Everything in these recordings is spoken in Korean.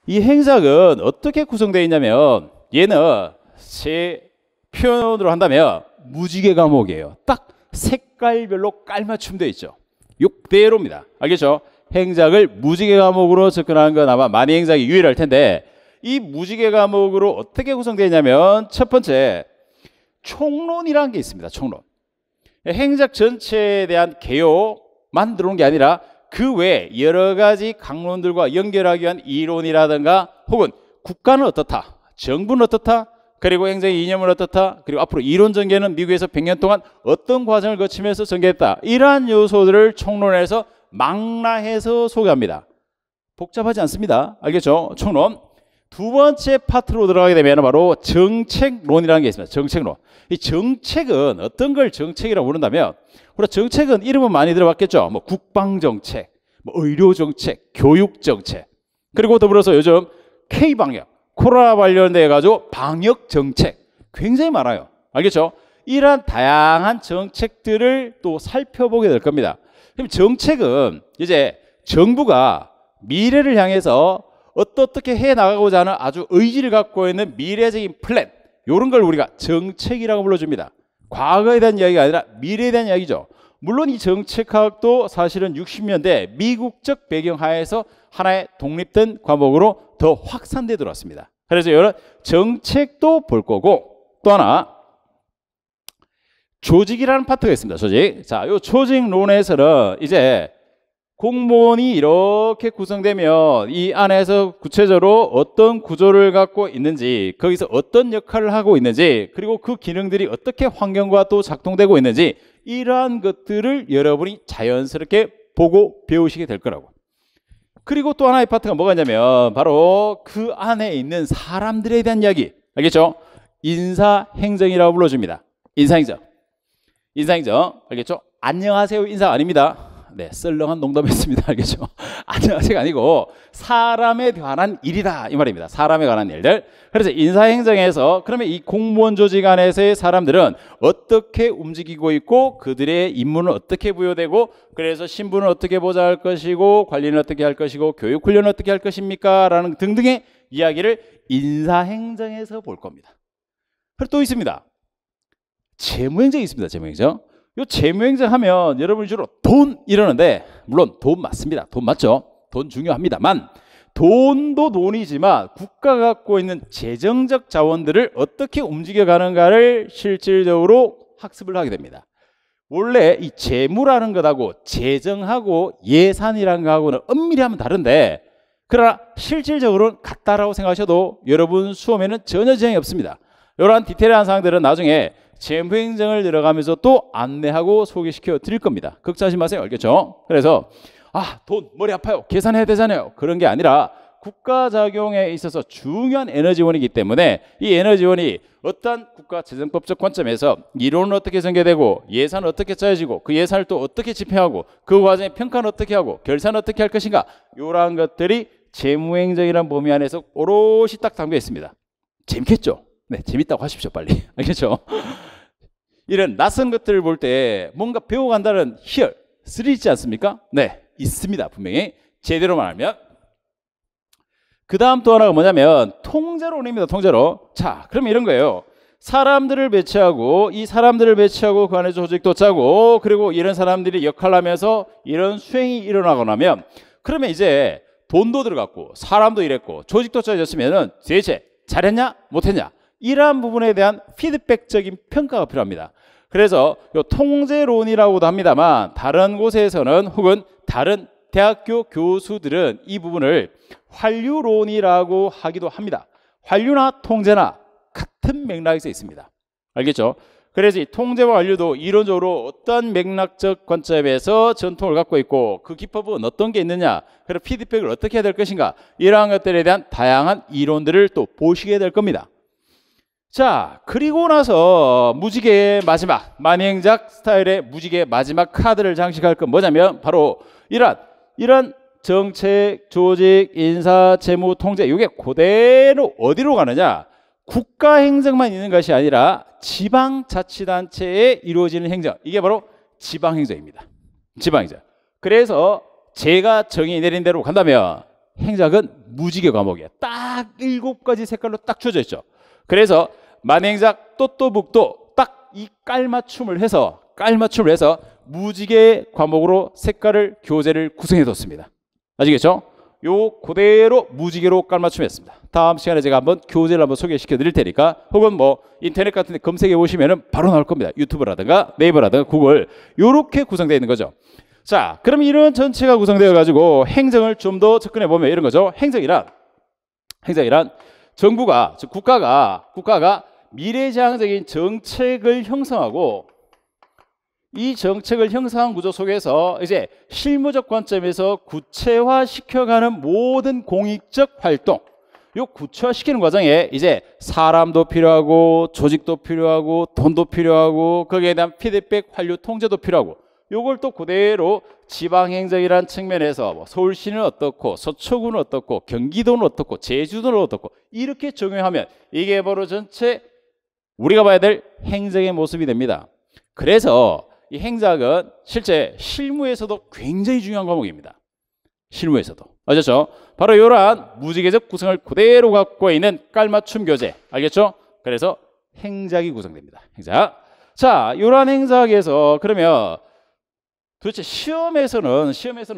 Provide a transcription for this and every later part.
이 행작은 어떻게 구성되어 있냐면 얘는 제 표현으로 한다면 무지개 과목이에요. 딱 색깔별로 깔맞춤 되어 있죠. 이대로입니다. 알겠죠? 행작을 무지개 과목으로 접근하는 건 아마 많이 행작이 유일할 텐데 이 무지개 과목으로 어떻게 구성되어 있냐면 첫 번째 총론이라는 게 있습니다. 총론. 행작 전체에 대한 개요만 들어온 게 아니라 그 외에 여러 가지 강론들과 연결하기 위한 이론이라든가 혹은 국가는 어떻다, 정부는 어떻다, 그리고 행정의 이념은 어떻다, 그리고 앞으로 이론 전개는 미국에서 100년 동안 어떤 과정을 거치면서 전개했다. 이러한 요소들을 총론해서 망라해서 소개합니다. 복잡하지 않습니다. 알겠죠? 총론. 두 번째 파트로 들어가게 되면 바로 정책론이라는 게 있습니다. 정책론. 이 정책은 어떤 걸 정책이라고 부른다면 우리가 정책은 이름은 많이 들어봤겠죠. 뭐 국방정책, 뭐 의료정책, 교육정책, 그리고 더불어서 요즘 K방역, 코로나 관련돼 가지고 방역정책 굉장히 많아요. 알겠죠? 이러한 다양한 정책들을 또 살펴보게 될 겁니다. 그럼 정책은 이제 정부가 미래를 향해서 어떻게 해나가고자 하는 아주 의지를 갖고 있는 미래적인 플랜, 이런 걸 우리가 정책이라고 불러줍니다. 과거에 대한 이야기가 아니라 미래에 대한 이야기죠. 물론 이 정책학도 사실은 60년대 미국적 배경 하에서 하나의 독립된 과목으로 더 확산돼 들어왔습니다. 그래서 이런 정책도 볼 거고, 또 하나 조직이라는 파트가 있습니다. 조직. 자, 이 조직론에서는 이제 공무원이 이렇게 구성되면 이 안에서 구체적으로 어떤 구조를 갖고 있는지, 거기서 어떤 역할을 하고 있는지, 그리고 그 기능들이 어떻게 환경과 또 작동되고 있는지, 이러한 것들을 여러분이 자연스럽게 보고 배우시게 될 거라고. 그리고 또 하나의 파트가 뭐가 있냐면 바로 그 안에 있는 사람들에 대한 이야기. 알겠죠? 인사행정이라고 불러줍니다. 인사행정. 인사행정. 알겠죠? 안녕하세요 인사 아닙니다. 네, 썰렁한 농담했습니다. 알겠죠? 안녕하세요가 아니고 사람에 관한 일이다 이 말입니다. 사람에 관한 일들. 그래서 인사행정에서 그러면 이 공무원 조직 안에서의 사람들은 어떻게 움직이고 있고 그들의 임무는 어떻게 부여되고, 그래서 신분은 어떻게 보좌할 것이고 관리는 어떻게 할 것이고 교육훈련은 어떻게 할 것입니까? 라는 등등의 이야기를 인사행정에서 볼 겁니다. 그리고 또 있습니다. 재무행정이 있습니다. 재무행정. 요 재무행정 하면 여러분이 주로 돈 이러는데, 물론 돈 맞습니다. 돈 맞죠? 돈 중요합니다만 돈도 돈이지만 국가가 갖고 있는 재정적 자원들을 어떻게 움직여가는가를 실질적으로 학습을 하게 됩니다. 원래 이 재무라는 것하고 재정하고 예산이라는 것하고는 엄밀히 하면 다른데, 그러나 실질적으로는 같다라고 생각하셔도 여러분 수험에는 전혀 지장이 없습니다. 이러한 디테일한 사항들은 나중에 재무행정을 들어가면서 또 안내하고 소개시켜 드릴 겁니다. 걱정하지 마세요. 알겠죠? 그래서 돈 머리 아파요, 계산해야 되잖아요, 그런 게 아니라 국가작용에 있어서 중요한 에너지원이기 때문에 이 에너지원이 어떤 국가재정법적 관점에서 이론은 어떻게 전개되고 예산은 어떻게 짜여지고 그 예산을 또 어떻게 집행하고 그 과정에 평가는 어떻게 하고 결산은 어떻게 할 것인가, 이러한 것들이 재무행정이라는 범위 안에서 오롯이 딱 담겨 있습니다. 재밌겠죠? 네, 재밌다고 하십시오 빨리. 알겠죠? 이런 낯선 것들을 볼 때 뭔가 배워간다는 희열, 스릴 있지 않습니까? 네, 있습니다. 분명히 제대로 말하면. 그 다음 또 하나가 뭐냐면 통제론입니다. 통제론. 자, 그러면 이런 거예요. 사람들을 배치하고 이 사람들을 배치하고 그 안에 조직도 짜고, 그리고 이런 사람들이 역할을 하면서 이런 수행이 일어나고 나면, 그러면 이제 돈도 들어갔고 사람도 일했고 조직도 짜졌으면은 대체 잘했냐 못했냐, 이러한 부분에 대한 피드백적인 평가가 필요합니다. 그래서 이 통제론이라고도 합니다만 다른 곳에서는 혹은 다른 대학교 교수들은 이 부분을 환류론이라고 하기도 합니다. 환류나 통제나 같은 맥락에서 있습니다. 알겠죠? 그래서 이 통제와 환류도 이론적으로 어떤 맥락적 관점에서 전통을 갖고 있고 그 기법은 어떤 게 있느냐, 그리고 피드백을 어떻게 해야 될 것인가, 이러한 것들에 대한 다양한 이론들을 또 보시게 될 겁니다. 자, 그리고 나서 무지개의 마지막, 만행작 스타일의 무지개의 마지막 카드를 장식할 건 뭐냐면 바로 이런 정책, 조직, 인사, 재무, 통제, 이게 그대로 어디로 가느냐, 국가행정만 있는 것이 아니라 지방자치단체에 이루어지는 행정, 이게 바로 지방행정입니다. 지방행정. 그래서 제가 정의 내린 대로 간다면 행작은 무지개 과목이에요. 딱 7가지 색깔로 딱 주어져 있죠. 그래서 만행작 또또북도 딱 이 깔맞춤을 해서 무지개 과목으로 색깔을 교재를 구성해 뒀습니다. 아시겠죠? 요 그대로 무지개로 깔맞춤했습니다. 다음 시간에 제가 한번 교재를 한번 소개시켜 드릴 테니까, 혹은 뭐 인터넷 같은 데 검색해 보시면은 바로 나올 겁니다. 유튜브라든가 네이버라든가 구글, 요렇게 구성되어 있는 거죠. 자, 그럼 이런 전체가 구성되어 가지고 행정을 좀 더 접근해 보면 이런 거죠. 행정이란 정부가, 즉 국가가 미래지향적인 정책을 형성하고, 이 정책을 형성한 구조 속에서 이제 실무적 관점에서 구체화 시켜가는 모든 공익적 활동, 요 구체화시키는 과정에 이제 사람도 필요하고 조직도 필요하고 돈도 필요하고 거기에 대한 피드백 환류 통제도 필요하고, 요걸 또 그대로 지방행정이라는 측면에서 뭐 서울시는 어떻고 서초구는 어떻고 경기도는 어떻고 제주도는 어떻고 이렇게 적용하면 이게 바로 전체 우리가 봐야 될 행정의 모습이 됩니다. 그래서 이 행작은 실제 실무에서도 굉장히 중요한 과목입니다. 실무에서도. 아셨죠? 바로 이러한 무지개적 구성을 그대로 갖고 있는 깔맞춤 교재. 알겠죠? 그래서 행작이 구성됩니다. 행작. 자, 이러한 행작에서 그러면 도대체 시험에서는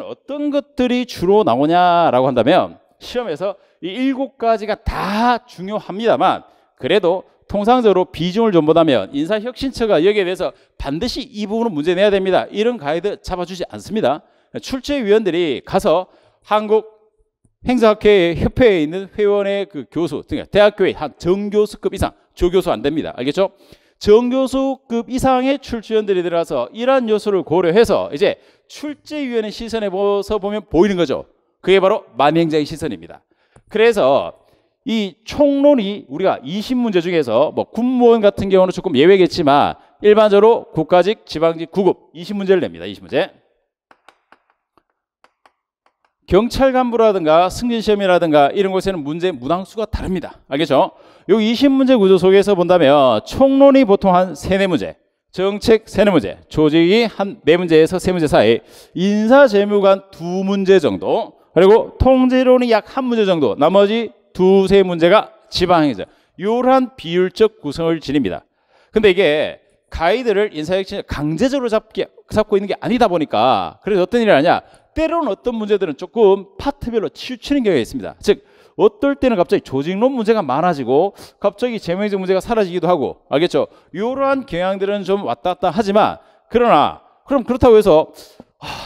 어떤 것들이 주로 나오냐라고 한다면, 시험에서 이 7가지가 다 중요합니다만, 그래도 통상적으로 비중을 좀 보다면 인사혁신처가 여기에 대해서 반드시 이 부분은 문제 내야 됩니다, 이런 가이드 잡아주지 않습니다. 출제위원들이 가서 한국 행정학회 협회에 있는 회원의 그 교수, 대학교의 한 정교수급 이상, 조교수 안 됩니다. 알겠죠? 정교수급 이상의 출제위원들이 들어가서 이러한 요소를 고려해서 이제 출제위원의 시선에 보면 보이는 거죠. 그게 바로 만행자의 시선입니다. 그래서 이 총론이 우리가 20문제 중에서 뭐 군무원 같은 경우는 조금 예외겠지만 일반적으로 국가직, 지방직, 구급 20문제를 냅니다. 20문제. 경찰 간부라든가 승진시험이라든가 이런 곳에는 문제 문항수가 다릅니다. 알겠죠? 요 20문제 구조 속에서 본다면 총론이 보통 한 3-4문제, 정책 3-4문제, 조직이 한 4문제에서 3문제 사이, 인사재무관 2문제 정도, 그리고 통제론이 약 1문제 정도, 나머지 2-3문제가 지방행정, 이러한 비율적 구성을 지닙니다. 근데 이게 가이드를 인사혁신 강제적으로 잡고 있는 게 아니다 보니까, 그래서 어떤 일을 하냐, 때로는 어떤 문제들은 조금 파트별로 치우치는 경우가 있습니다. 즉 어떨 때는 갑자기 조직론 문제가 많아지고 갑자기 재무행정 문제가 사라지기도 하고, 알겠죠? 이러한 경향들은 좀 왔다 갔다 하지만, 그러나 그럼 그렇다고 해서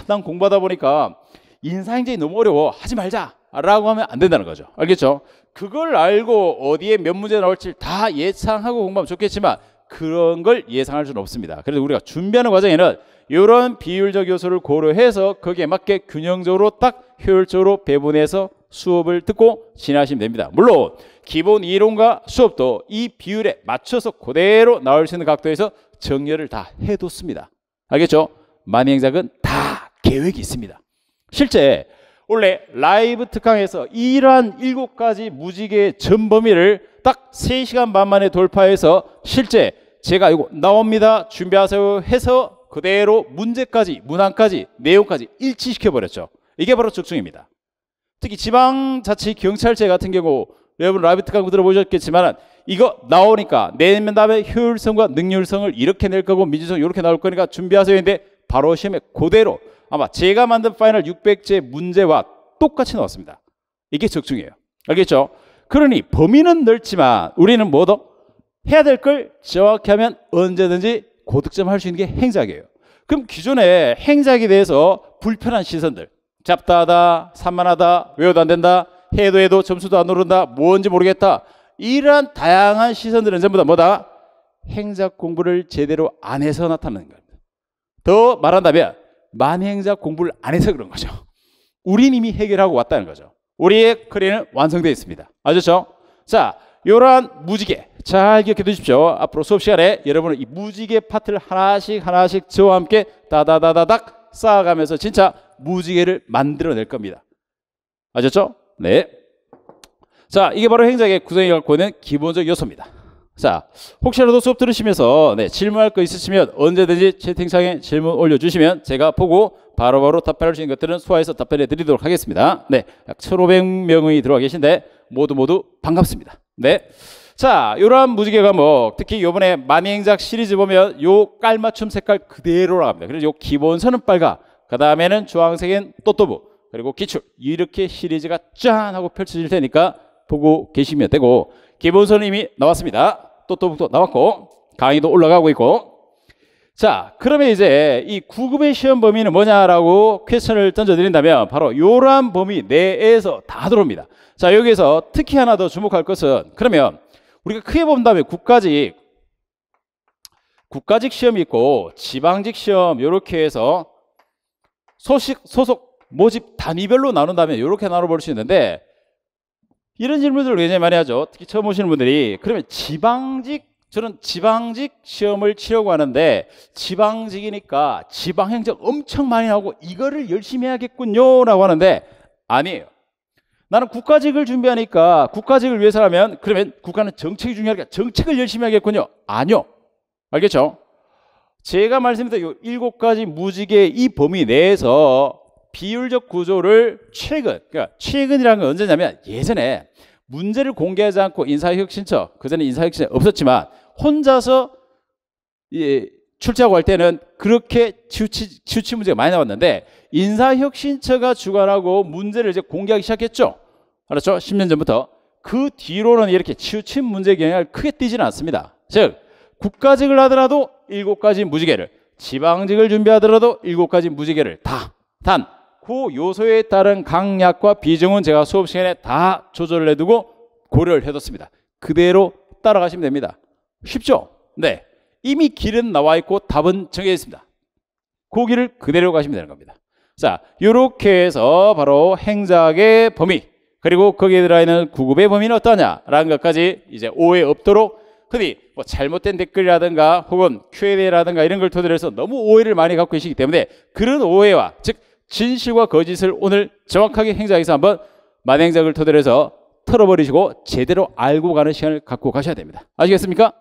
난 공부하다 보니까 인사행정이 너무 어려워, 하지 말자 라고 하면 안 된다는 거죠. 알겠죠? 그걸 알고 어디에 몇 문제 나올지 다 예상하고 공부하면 좋겠지만 그런 걸 예상할 수는 없습니다. 그래서 우리가 준비하는 과정에는 이런 비율적 요소를 고려해서 거기에 맞게 균형적으로 딱 효율적으로 배분해서 수업을 듣고 진행하시면 됩니다. 물론 기본 이론과 수업도 이 비율에 맞춰서 그대로 나올 수 있는 각도에서 정렬을 다 해뒀습니다. 알겠죠? 만행작은 다 계획이 있습니다. 실제 원래 라이브 특강에서 이러한 7가지 무지개 전 범위를 딱 3시간 반 만에 돌파해서 실제 제가 이거 나옵니다, 준비하세요 해서 그대로 문제까지, 문항까지, 내용까지 일치시켜 버렸죠. 이게 바로 적중입니다. 특히 지방자치 경찰제 같은 경우 여러분 라이브 특강 들어보셨겠지만 이거 나오니까 내면 다음에 효율성과 능률성을 이렇게 낼 거고 민주성 이렇게 나올 거니까 준비하세요 했는데 바로 시험에 그대로 아마 제가 만든 파이널 600제 문제와 똑같이 나왔습니다. 이게 적중이에요. 알겠죠? 그러니 범위는 넓지만 우리는 뭐더 해야 될 걸 정확히 하면 언제든지 고득점 할 수 있는 게 행작이에요. 그럼 기존에 행작에 대해서 불편한 시선들, 잡다하다, 산만하다, 외워도 안 된다, 해도 점수도 안 오른다, 뭔지 모르겠다, 이러한 다양한 시선들은 전부 다 뭐다? 행작 공부를 제대로 안 해서 나타나는 겁니다. 더 말한다면 만행작 공부를 안 해서 그런 거죠. 우린 이미 해결하고 왔다는 거죠. 우리의 커리어는 완성되어 있습니다. 아셨죠? 자, 이러한 무지개 잘 기억해 두십시오. 앞으로 수업 시간에 여러분은 이 무지개 파트를 하나씩 저와 함께 다다다다닥 쌓아가면서 진짜 무지개를 만들어낼 겁니다. 아셨죠? 네. 자, 이게 바로 행작의 구성이 갖고 있는 기본적 요소입니다. 자, 혹시라도 수업 들으시면서 질문할 거 있으시면 언제든지 채팅창에 질문 올려주시면 제가 보고 바로바로 답변할 수 있는 것들은 소화해서 답변해 드리도록 하겠습니다. 네, 약 1,500명이 들어와 계신데 모두 반갑습니다. 네. 자, 이러한 무지개 과목, 특히 요번에 만행작 시리즈 보면 요 깔맞춤 색깔 그대로 나갑니다. 그래서 요 기본선은 빨가, 그 다음에는 주황색인 또또부, 그리고 기출, 이렇게 시리즈가 짠 하고 펼쳐질 테니까 보고 계시면 되고, 기본선은 이미 나왔습니다. 또또부도 나왔고 강의도 올라가고 있고. 자, 그러면 이제 이 9급의 시험 범위는 뭐냐라고 퀘스천을 던져드린다면 바로 이러한 범위 내에서 다 들어옵니다. 자, 여기에서 특히 하나 더 주목할 것은, 그러면 우리가 크게 본다면 국가직 시험이 있고 지방직 시험 이렇게 해서 소속 모집 단위별로 나눈다면 이렇게 나눠볼 수 있는데, 이런 질문들을 굉장히 많이 하죠. 특히 처음 오시는 분들이. 그러면 저는 지방직 시험을 치려고 하는데 지방직이니까 지방행정 엄청 많이 하고 이거를 열심히 해야겠군요 라고 하는데, 아니에요. 나는 국가직을 준비하니까 국가직을 위해서라면 그러면 국가는 정책이 중요하니까 정책을 열심히 하겠군요. 아니요. 알겠죠? 제가 말씀드린 이 7가지 무지개 이 범위 내에서 비율적 구조를 그러니까 최근이라는 건 언제냐면, 예전에 문제를 공개하지 않고 인사혁신처, 그전에 인사혁신처 없었지만 혼자서 출제하고 할 때는 그렇게 치우치 문제가 많이 나왔는데, 인사혁신처가 주관하고 문제를 이제 공개하기 시작했죠. 알았죠? 10년 전부터. 그 뒤로는 이렇게 치우친 문제 경향을 크게 띄지는 않습니다. 즉, 국가직을 하더라도 7가지 무지개를, 지방직을 준비하더라도 7가지 무지개를 단 그 요소에 따른 강약과 비중은 제가 수업 시간에 다 조절을 해두고 고려를 해뒀습니다. 그대로 따라가시면 됩니다. 쉽죠? 네. 이미 길은 나와 있고 답은 정해져 있습니다. 그 길을 그대로 가시면 되는 겁니다. 자, 이렇게 해서 바로 행작의 범위, 그리고 거기에 들어있는 9급의 범위는 어떠냐라는 것까지 이제 오해 없도록, 흔히 뭐 잘못된 댓글이라든가 혹은 Q&A라든가 이런 걸 토대로 해서 너무 오해를 많이 갖고 계시기 때문에, 그런 오해와 즉 진실과 거짓을 오늘 정확하게 행작에서 한번 만행작을 토대로 해서 털어버리시고 제대로 알고 가는 시간을 갖고 가셔야 됩니다. 아시겠습니까?